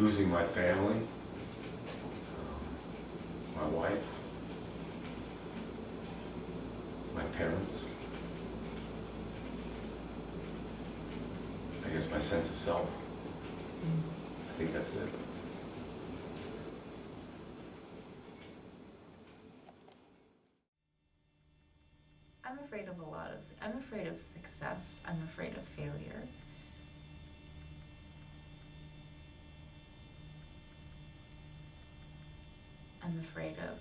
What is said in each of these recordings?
losing my family, my wife, my parents. I guess my sense of self. I think that's it. I'm afraid of a lot of, I'm afraid of success, I'm afraid of failure. I'm afraid of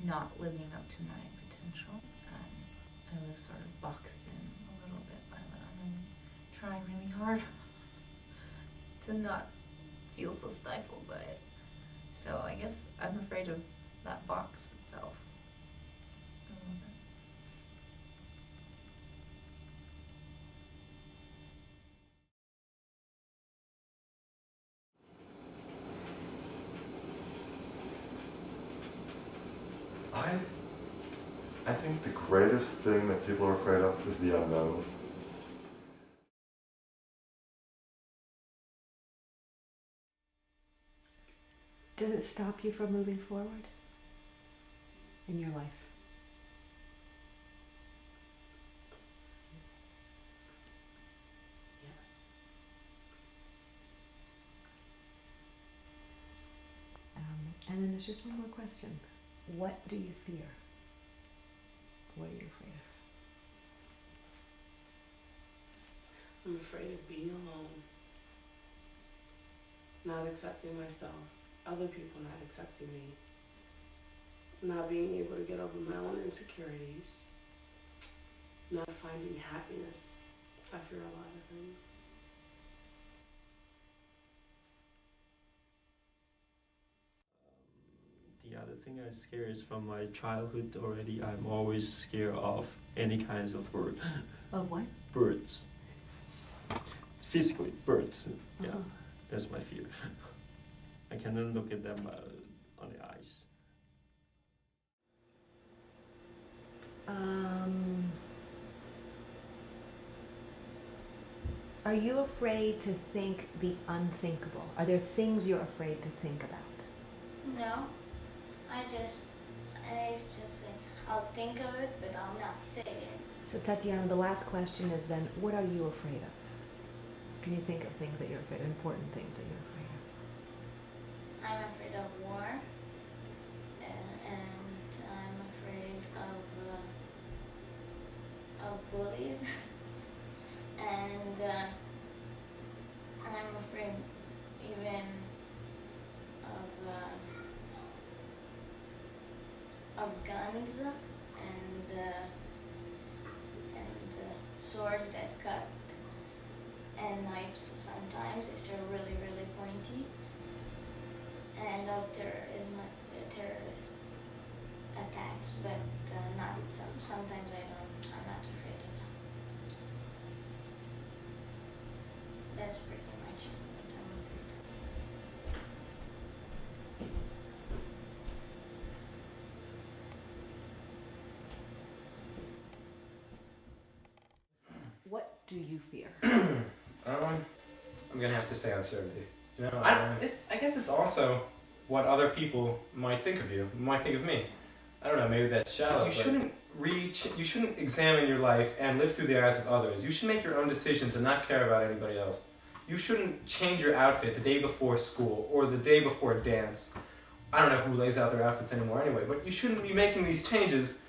not living up to my potential. I live sort of boxed in a little bit by that. I'm trying really hard to not feel so stifled by it. So I guess I'm afraid of that box itself a little bit. I think the greatest thing that people are afraid of is the unknown. Does it stop you from moving forward in your life? Yes. And then there's just one more question. What do you fear? What are you afraid of? I'm afraid of being alone, not accepting myself, other people not accepting me, not being able to get over my own insecurities, not finding happiness. I fear a lot of things. The other thing I'm scared is from my childhood already. I'm always scared of any kinds of bird. Of what? Birds. Physically, birds. Yeah, Uh-huh. that's my fear. I cannot look at them on the eyes. Are you afraid to think the unthinkable? Are there things you're afraid to think about? No, I just say, I'll think of it, but I'll not say it. So Tatiana, the last question is then, what are you afraid of? Can you think of things that you're afraid of, important things that you're afraid of? I'm afraid of war, and I'm afraid of bullies, and I'm afraid even of guns and swords that cut, and knives sometimes if they're really, really pointy, and of terrorist attacks, but not sometimes I'm not afraid of them. That's pretty much what I'm afraid of. What do you fear? I'm gonna have to say uncertainty. You know, I guess it's also what other people might think of you, might think of me. I don't know, maybe that's shallow. You shouldn't examine your life and live through the eyes of others. You should make your own decisions and not care about anybody else. You shouldn't change your outfit the day before school or the day before a dance. I don't know who lays out their outfits anymore anyway, but you shouldn't be making these changes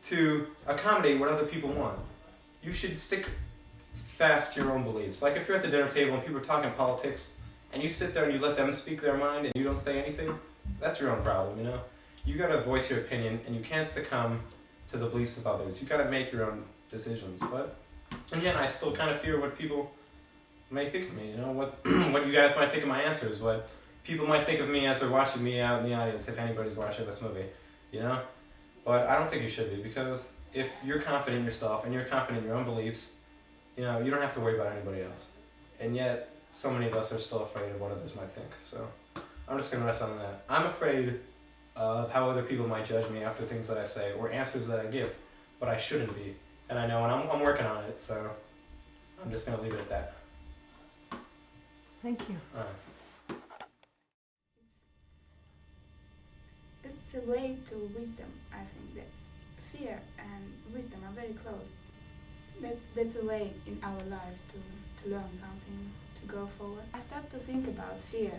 to accommodate what other people want. You should stick fast to your own beliefs. Like if you're at the dinner table and people are talking politics and you sit there and you let them speak their mind and you don't say anything, that's your own problem, you know? You gotta voice your opinion and you can't succumb to the beliefs of others. You gotta make your own decisions. But again, I still kind of fear what people may think of me, you know? What you guys might think of my answers, what people might think of me as they're watching me out in the audience, if anybody's watching this movie, you know? But I don't think you should be, because if you're confident in yourself and you're confident in your own beliefs, you know, you don't have to worry about anybody else. And yet, so many of us are still afraid of what others might think. So I'm just going to rest on that. I'm afraid of how other people might judge me after things that I say or answers that I give, but I shouldn't be. and I know, and I'm working on it. So I'm just gonna leave it at that. Thank you. All right. It's a way to wisdom. I think that fear and wisdom are very close. That's a way in our life to learn something, to go forward. I start to think about fear.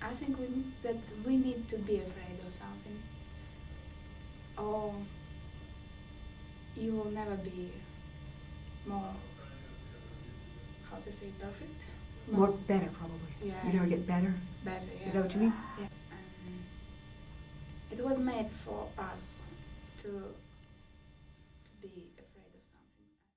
I think that we need to be afraid of something, or you will never be more, how to say, perfect? More better, probably. Yeah. You never get better? Better, yeah. Is that what you mean? Yes. It was made for us to be